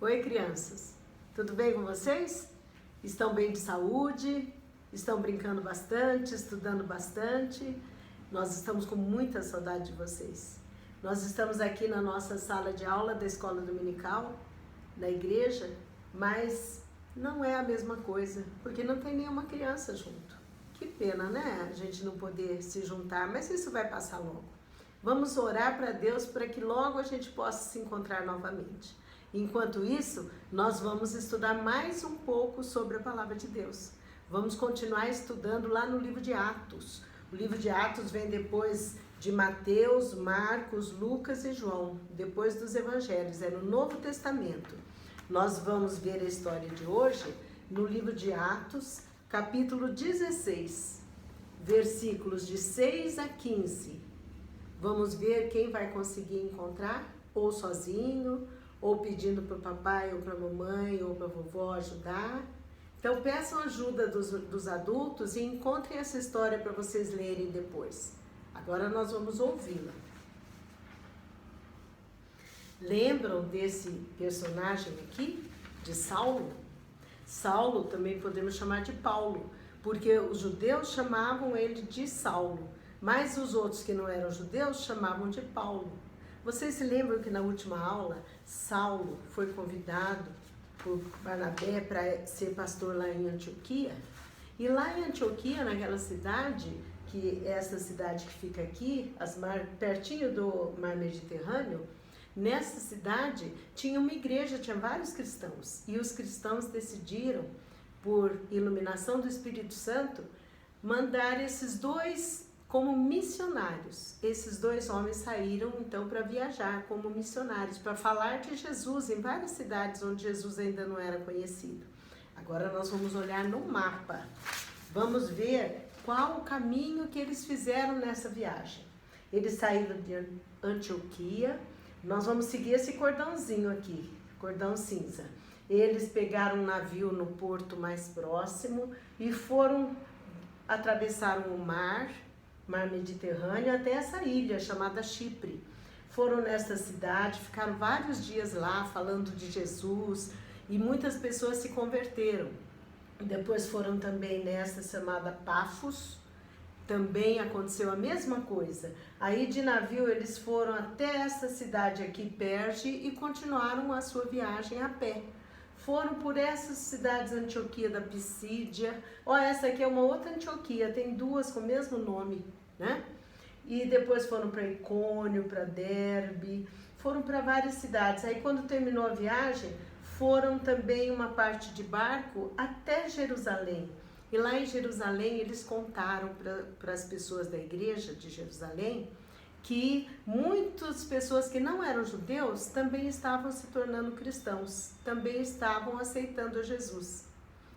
Oi, crianças. Tudo bem com vocês? Estão bem de saúde? Estão brincando bastante, estudando bastante? Nós estamos com muita saudade de vocês. Nós estamos aqui na nossa sala de aula da escola dominical, da igreja, mas não é a mesma coisa, porque não tem nenhuma criança junto. Que pena, né? A gente não poder se juntar, mas isso vai passar logo. Vamos orar para Deus para que logo a gente possa se encontrar novamente. Enquanto isso, nós vamos estudar mais um pouco sobre a palavra de Deus. Vamos continuar estudando lá no livro de Atos. O livro de Atos vem depois de Mateus, Marcos, Lucas e João, depois dos evangelhos, é no Novo Testamento. Nós vamos ver a história de hoje no livro de Atos, capítulo 16, versículos de 6 a 15. Vamos ver quem vai conseguir encontrar, ou sozinho, ou pedindo para o papai, ou para a mamãe, ou para a vovó ajudar. Então peçam ajuda dos adultos e encontrem essa história para vocês lerem depois. Agora nós vamos ouvi-la. Lembram desse personagem aqui, de Saulo? Saulo também podemos chamar de Paulo, porque os judeus chamavam ele de Saulo, mas os outros que não eram judeus chamavam de Paulo. Vocês se lembram que na última aula, Saulo foi convidado por Barnabé para ser pastor lá em Antioquia? E lá em Antioquia, naquela cidade, que é essa cidade que fica aqui, pertinho do Mar Mediterrâneo, nessa cidade tinha uma igreja, tinha vários cristãos. E os cristãos decidiram, por iluminação do Espírito Santo, mandar esses dois como missionários. Esses dois homens saíram então para viajar como missionários, para falar de Jesus em várias cidades onde Jesus ainda não era conhecido. Agora nós vamos olhar no mapa. Vamos ver qual o caminho que eles fizeram nessa viagem. Eles saíram de Antioquia. Nós vamos seguir esse cordãozinho aqui, cordão cinza. Eles pegaram um navio no porto mais próximo e atravessaram o Mar Mediterrâneo até essa ilha chamada Chipre. Foram nessa cidade, ficaram vários dias lá falando de Jesus e muitas pessoas se converteram. Depois foram também nessa chamada Pafos, também aconteceu a mesma coisa. Aí de navio eles foram até essa cidade aqui, Perge, e continuaram a sua viagem a pé. Foram por essas cidades, Antioquia da Pisídia. Essa aqui é uma outra Antioquia, tem duas com o mesmo nome, né? E depois foram para Icônio, para Derbe, foram para várias cidades. Aí quando terminou a viagem, foram também uma parte de barco até Jerusalém. E lá em Jerusalém eles contaram para as pessoas da igreja de Jerusalém que muitas pessoas que não eram judeus também estavam se tornando cristãos, também estavam aceitando Jesus.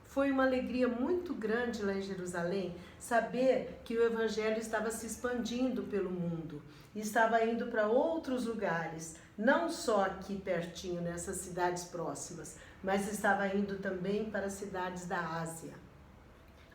Foi uma alegria muito grande lá em Jerusalém saber que o evangelho estava se expandindo pelo mundo, estava indo para outros lugares, não só aqui pertinho, nessas cidades próximas, mas estava indo também para as cidades da Ásia.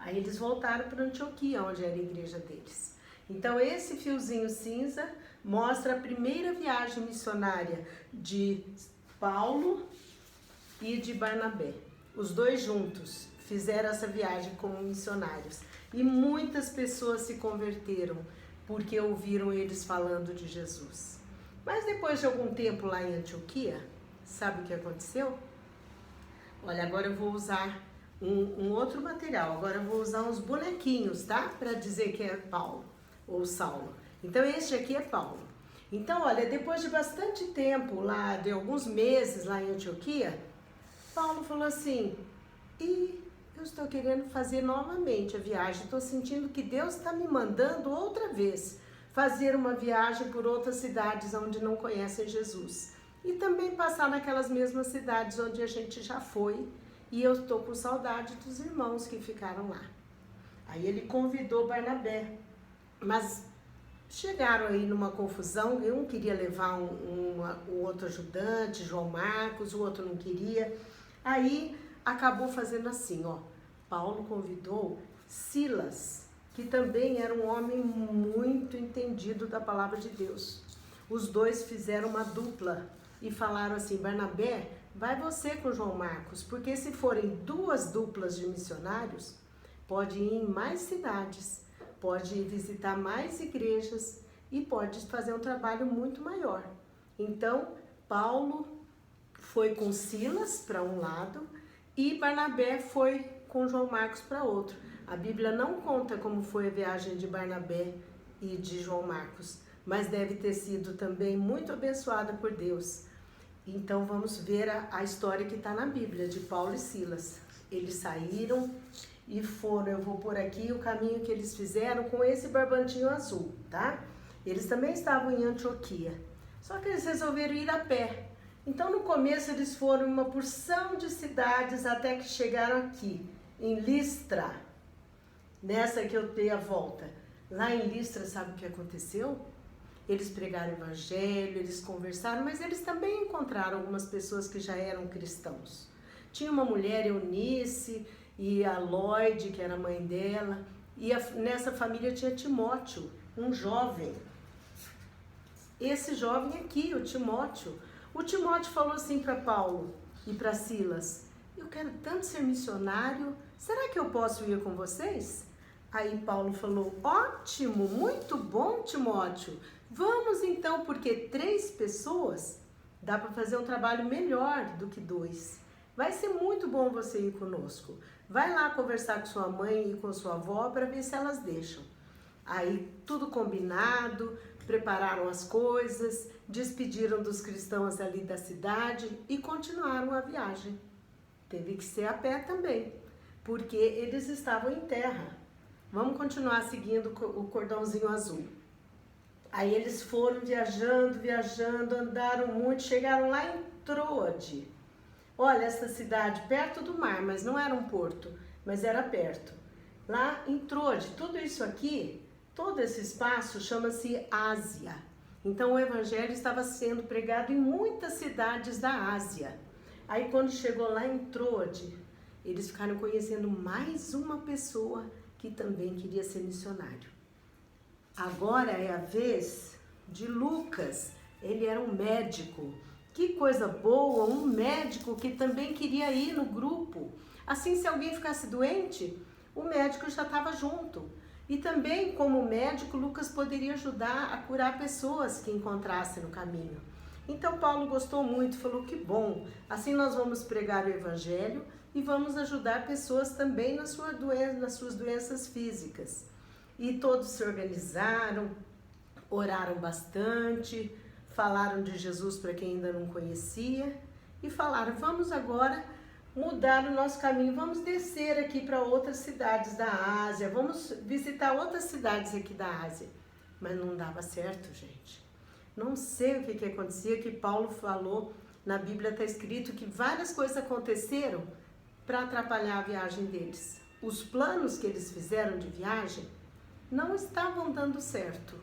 Aí eles voltaram para Antioquia, onde era a igreja deles. Então esse fiozinho cinza mostra a primeira viagem missionária de Paulo e de Barnabé. Os dois juntos fizeram essa viagem como missionários. E muitas pessoas se converteram porque ouviram eles falando de Jesus. Mas depois de algum tempo lá em Antioquia, sabe o que aconteceu? Olha, agora eu vou usar um outro material. Agora eu vou usar uns bonequinhos, tá? Para dizer que é Paulo ou Saulo. Então este aqui é Paulo. Então, olha, depois de bastante tempo lá, de alguns meses lá em Antioquia, Paulo falou assim: eu estou querendo fazer novamente a viagem. Estou sentindo que Deus está me mandando outra vez fazer uma viagem por outras cidades onde não conhecem Jesus. E também passar naquelas mesmas cidades onde a gente já foi. E eu estou com saudade dos irmãos que ficaram lá. Aí ele convidou Barnabé. Mas chegaram aí numa confusão. Um queria levar um outro ajudante, João Marcos, o outro não queria. Aí acabou fazendo assim, ó. Paulo convidou Silas, que também era um homem muito entendido da palavra de Deus. Os dois fizeram uma dupla e falaram assim: Barnabé, vai você com João Marcos, porque se forem 2 duplas de missionários, pode ir em mais cidades, pode ir visitar mais igrejas e pode fazer um trabalho muito maior. Então, Paulo foi com Silas para um lado e Barnabé foi com João Marcos para outro. A Bíblia não conta como foi a viagem de Barnabé e de João Marcos, mas deve ter sido também muito abençoada por Deus. Então vamos ver a história que está na Bíblia de Paulo e Silas. Eles saíram e foram, eu vou pôr aqui o caminho que eles fizeram com esse barbantinho azul, tá? Eles também estavam em Antioquia, só que eles resolveram ir a pé. Então no começo eles foram em uma porção de cidades até que chegaram aqui, em Listra, nessa que eu dei a volta. Lá em Listra, sabe o que aconteceu? Eles pregaram o evangelho, eles conversaram, mas eles também encontraram algumas pessoas que já eram cristãos. Tinha uma mulher, Eunice, e a Lloyd, que era a mãe dela, e nessa família tinha Timóteo, um jovem. Esse jovem aqui, o Timóteo falou assim para Paulo e para Silas: eu quero tanto ser missionário, será que eu posso ir com vocês? Aí Paulo falou: ótimo, muito bom, Timóteo, vamos então, porque 3 pessoas dá para fazer um trabalho melhor do que 2. Vai ser muito bom você ir conosco. Vai lá conversar com sua mãe e com sua avó para ver se elas deixam. Aí tudo combinado, prepararam as coisas, despediram dos cristãos ali da cidade e continuaram a viagem. Teve que ser a pé também, porque eles estavam em terra. Vamos continuar seguindo o cordãozinho azul. Aí eles foram viajando, andaram muito, chegaram lá em Troade. Olha, essa cidade perto do mar, mas não era um porto, mas era perto. Lá em Troade, tudo isso aqui, todo esse espaço chama-se Ásia. Então o evangelho estava sendo pregado em muitas cidades da Ásia. Aí quando chegou lá em Troade, eles ficaram conhecendo mais uma pessoa que também queria ser missionário. Agora é a vez de Lucas. Ele era um médico. Que coisa boa, um médico que também queria ir no grupo. Assim, se alguém ficasse doente, o médico já estava junto. E também, como médico, Lucas poderia ajudar a curar pessoas que encontrasse no caminho. Então, Paulo gostou muito, falou: que bom, assim nós vamos pregar o evangelho e vamos ajudar pessoas também nas suas doenças físicas. E todos se organizaram, oraram bastante, falaram de Jesus para quem ainda não conhecia e falaram: vamos agora mudar o nosso caminho, vamos descer aqui para outras cidades da Ásia, vamos visitar outras cidades aqui da Ásia. Mas não dava certo, gente. Não sei o que acontecia, que Paulo falou, na Bíblia está escrito que várias coisas aconteceram para atrapalhar a viagem deles. Os planos que eles fizeram de viagem não estavam dando certo.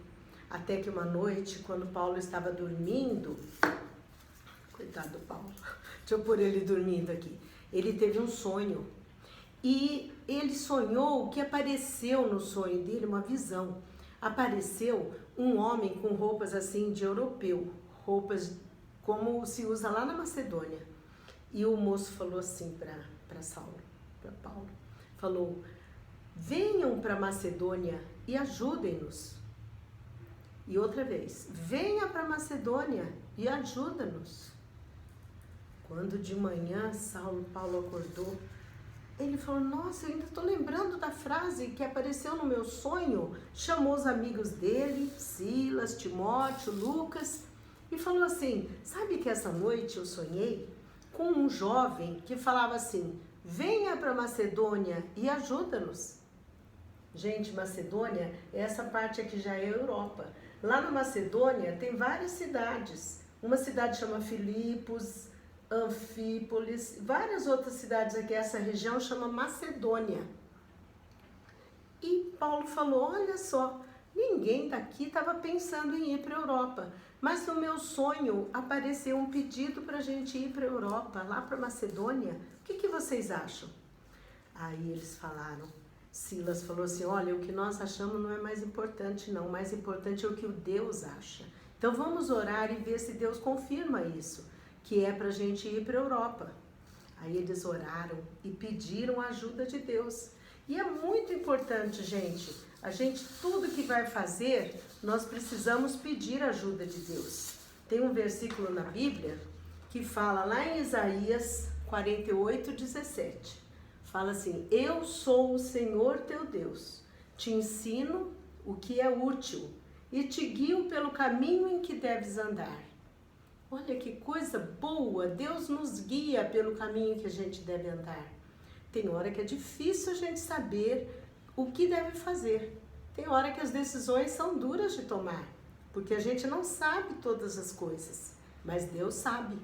Até que uma noite, quando Paulo estava dormindo, coitado do Paulo, deixa eu pôr ele dormindo aqui, ele teve um sonho. E ele sonhou que apareceu no sonho dele uma visão. Apareceu um homem com roupas assim de europeu, roupas como se usa lá na Macedônia. E o moço falou assim para Paulo, falou: venham para Macedônia e ajudem-nos. E outra vez, venha para Macedônia e ajuda-nos. Quando de manhã Paulo acordou, ele falou: nossa, eu ainda estou lembrando da frase que apareceu no meu sonho. Chamou os amigos dele, Silas, Timóteo, Lucas, e falou assim: sabe que essa noite eu sonhei com um jovem que falava assim: venha para Macedônia e ajuda-nos. Gente, Macedônia, essa parte aqui já é Europa. Lá na Macedônia tem várias cidades. Uma cidade chama Filipos, Anfípolis, várias outras cidades aqui. Essa região chama Macedônia. E Paulo falou: olha só, ninguém daqui estava pensando em ir para a Europa. Mas no meu sonho apareceu um pedido para a gente ir para a Europa, lá para Macedônia. O que vocês acham? Aí eles falaram, Silas falou assim: olha, o que nós achamos não é mais importante não, o mais importante é o que o Deus acha. Então vamos orar e ver se Deus confirma isso, que é para a gente ir para a Europa. Aí eles oraram e pediram a ajuda de Deus. E é muito importante, gente, tudo que vai fazer, nós precisamos pedir a ajuda de Deus. Tem um versículo na Bíblia que fala lá em Isaías 48:17. Fala assim: eu sou o Senhor teu Deus, te ensino o que é útil e te guio pelo caminho em que deves andar. Olha que coisa boa, Deus nos guia pelo caminho que a gente deve andar. Tem hora que é difícil a gente saber o que deve fazer. Tem hora que as decisões são duras de tomar, porque a gente não sabe todas as coisas, mas Deus sabe.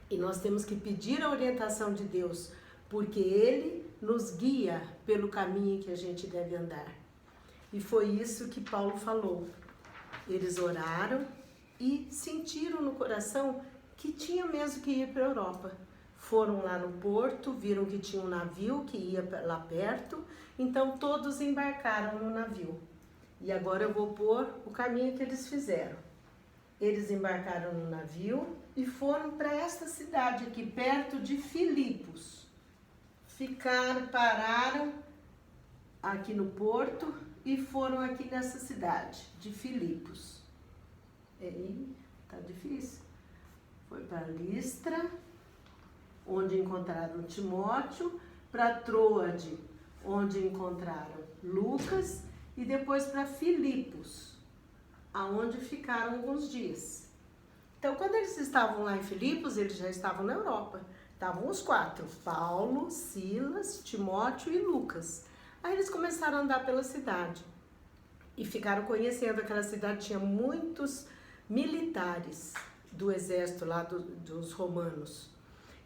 E nós temos que pedir a orientação de Deus, porque Ele nos guia pelo caminho que a gente deve andar. E foi isso que Paulo falou. Eles oraram e sentiram no coração que tinha mesmo que ir para a Europa. Foram lá no porto, viram que tinha um navio que ia lá perto, então todos embarcaram no navio. E agora eu vou pôr o caminho que eles fizeram. Eles embarcaram no navio e foram para esta cidade aqui, perto de Filipos. Pararam aqui no porto e foram aqui nessa cidade de Filipos. Tá difícil. Foi para Listra, onde encontraram Timóteo, para Troade, onde encontraram Lucas, e depois para Filipos, aonde ficaram alguns dias. Então, quando eles estavam lá em Filipos, eles já estavam na Europa. Estavam os 4, Paulo, Silas, Timóteo e Lucas. Aí eles começaram a andar pela cidade e ficaram conhecendo aquela cidade. Tinha muitos militares do exército lá dos romanos.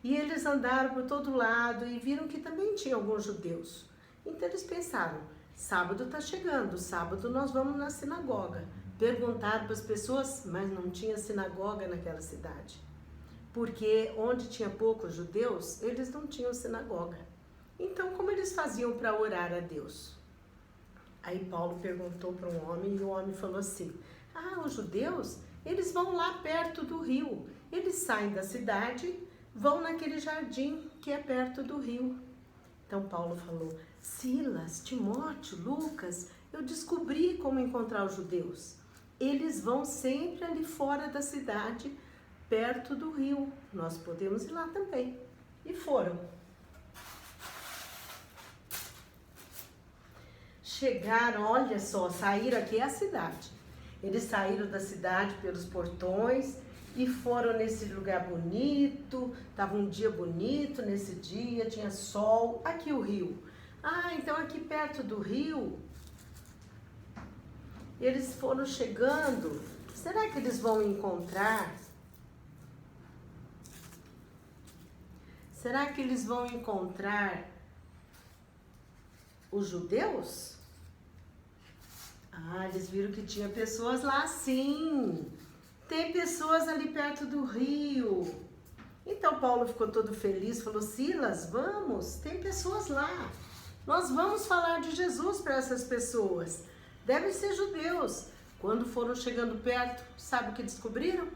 E eles andaram por todo lado e viram que também tinha alguns judeus. Então eles pensaram, sábado está chegando, sábado nós vamos na sinagoga. Perguntaram para as pessoas, mas não tinha sinagoga naquela cidade. Porque onde tinha poucos judeus, eles não tinham sinagoga. Então como eles faziam para orar a Deus? Aí Paulo perguntou para um homem e o homem falou assim, os judeus, eles vão lá perto do rio. Eles saem da cidade, vão naquele jardim que é perto do rio. Então Paulo falou, Silas, Timóteo, Lucas, eu descobri como encontrar os judeus. Eles vão sempre ali fora da cidade, perto do rio. Nós podemos ir lá também. E foram. Chegaram, olha só, saíram aqui é a cidade. Eles saíram da cidade pelos portões e foram nesse lugar bonito. Estava um dia bonito nesse dia, tinha sol. Aqui o rio. Então aqui perto do rio, eles foram chegando. Será que eles vão encontrar? Será que eles vão encontrar os judeus? Eles viram que tinha pessoas lá, sim. Tem pessoas ali perto do rio. Então Paulo ficou todo feliz, falou, Silas, vamos, tem pessoas lá. Nós vamos falar de Jesus para essas pessoas. Devem ser judeus. Quando foram chegando perto, sabe o que descobriram?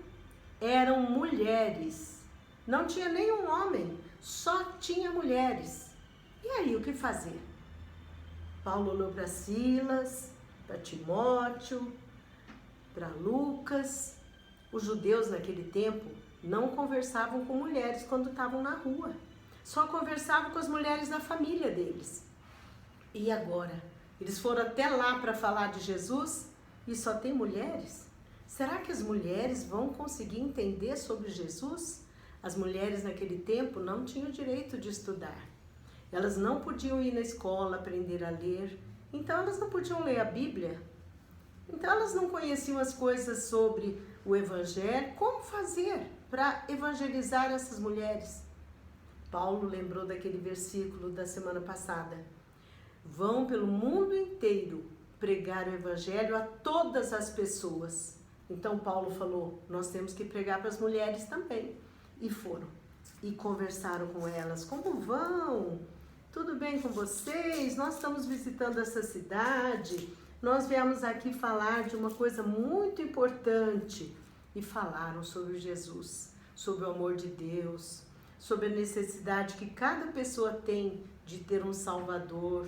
Eram mulheres. Não tinha nenhum homem, só tinha mulheres. E aí, o que fazer? Paulo olhou para Silas, para Timóteo, para Lucas. Os judeus naquele tempo não conversavam com mulheres quando estavam na rua. Só conversavam com as mulheres da família deles. E agora? Eles foram até lá para falar de Jesus e só tem mulheres? Será que as mulheres vão conseguir entender sobre Jesus? As mulheres naquele tempo não tinham o direito de estudar. Elas não podiam ir na escola aprender a ler. Então elas não podiam ler a Bíblia. Então elas não conheciam as coisas sobre o Evangelho. Como fazer para evangelizar essas mulheres? Paulo lembrou daquele versículo da semana passada. Vão pelo mundo inteiro pregar o Evangelho a todas as pessoas. Então Paulo falou, nós temos que pregar para as mulheres também. E foram. E conversaram com elas. Como vão? Tudo bem com vocês? Nós estamos visitando essa cidade. Nós viemos aqui falar de uma coisa muito importante e falaram sobre Jesus, sobre o amor de Deus, sobre a necessidade que cada pessoa tem de ter um Salvador,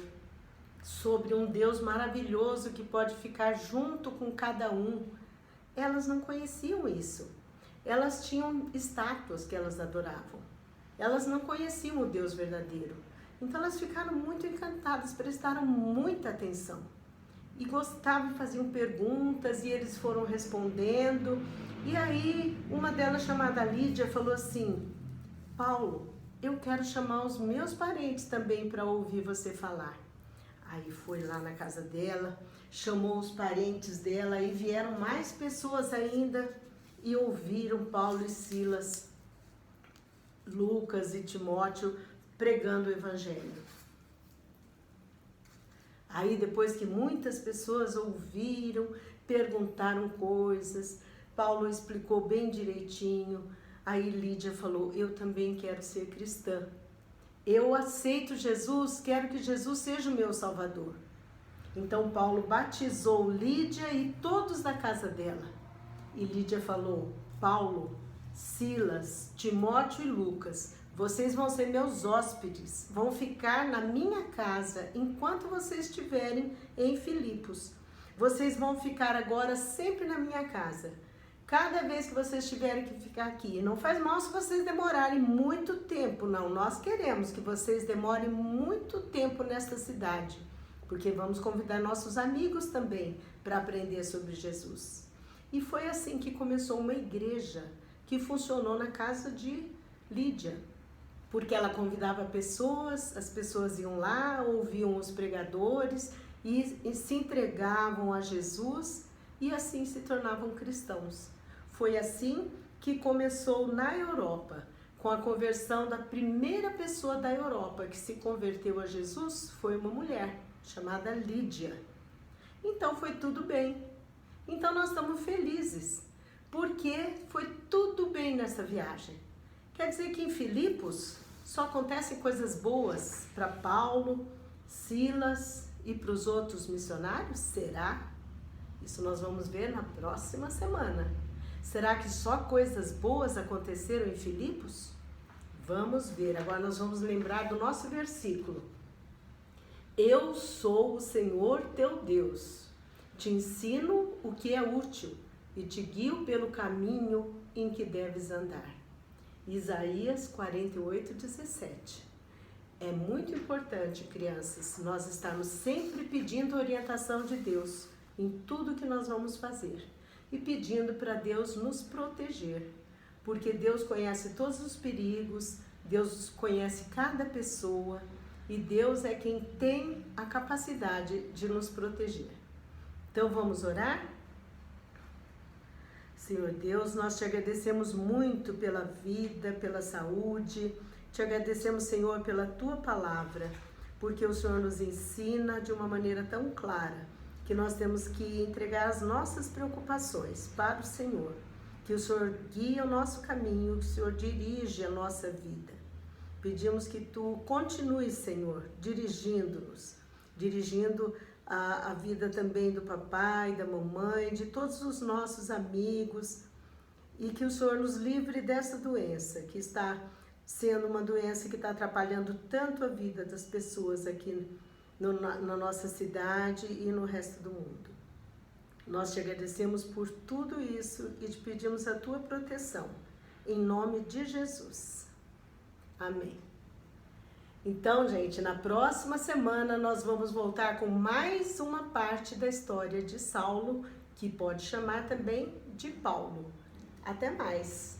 sobre um Deus maravilhoso que pode ficar junto com cada um. Elas não conheciam isso. Elas tinham estátuas que elas adoravam. Elas não conheciam o Deus verdadeiro. Então elas ficaram muito encantadas, prestaram muita atenção. E gostavam, faziam perguntas e eles foram respondendo. E aí uma delas, chamada Lídia, falou assim: Paulo, eu quero chamar os meus parentes também para ouvir você falar. Aí foi lá na casa dela, chamou os parentes dela e vieram mais pessoas ainda e ouviram Paulo e Silas, Lucas e Timóteo pregando o evangelho. Aí depois que muitas pessoas ouviram, perguntaram coisas, Paulo explicou bem direitinho. Aí Lídia falou: eu também quero ser cristã. Eu aceito Jesus, quero que Jesus seja o meu Salvador. Então Paulo batizou Lídia e todos da casa dela. E Lídia falou: Paulo, Silas, Timóteo e Lucas, vocês vão ser meus hóspedes, vão ficar na minha casa enquanto vocês estiverem em Filipos. Vocês vão ficar agora sempre na minha casa. Cada vez que vocês tiverem que ficar aqui, não faz mal se vocês demorarem muito tempo, não. Nós queremos que vocês demorem muito tempo nesta cidade, porque vamos convidar nossos amigos também para aprender sobre Jesus. E foi assim que começou uma igreja que funcionou na casa de Lídia, porque ela convidava pessoas, as pessoas iam lá, ouviam os pregadores e se entregavam a Jesus e assim se tornavam cristãos. Foi assim que começou na Europa, com a conversão da primeira pessoa da Europa que se converteu a Jesus, foi uma mulher chamada Lídia. Então foi tudo bem. Então nós estamos felizes, porque foi tudo bem nessa viagem. Quer dizer que em Filipos só acontecem coisas boas para Paulo, Silas e para os outros missionários? Será? Isso nós vamos ver na próxima semana. Será que só coisas boas aconteceram em Filipos? Vamos ver. Agora nós vamos lembrar do nosso versículo. Eu sou o Senhor teu Deus. Te ensino o que é útil e te guio pelo caminho em que deves andar. Isaías 48:17. É muito importante, crianças, nós estarmos sempre pedindo orientação de Deus em tudo que nós vamos fazer e pedindo para Deus nos proteger, porque Deus conhece todos os perigos, Deus conhece cada pessoa e Deus é quem tem a capacidade de nos proteger. Então vamos orar? Senhor Deus, nós te agradecemos muito pela vida, pela saúde, te agradecemos, Senhor, pela tua palavra, porque o Senhor nos ensina de uma maneira tão clara que nós temos que entregar as nossas preocupações para o Senhor, que o Senhor guia o nosso caminho, que o Senhor dirige a nossa vida. Pedimos que tu continues, Senhor, dirigindo-nos, dirigindo a vida também do papai, da mamãe, de todos os nossos amigos, e que o Senhor nos livre dessa doença, que está sendo uma doença que está atrapalhando tanto a vida das pessoas aqui na nossa cidade e no resto do mundo. Nós te agradecemos por tudo isso e te pedimos a tua proteção, em nome de Jesus. Amém. Então, gente, na próxima semana nós vamos voltar com mais uma parte da história de Saulo, que pode chamar também de Paulo. Até mais!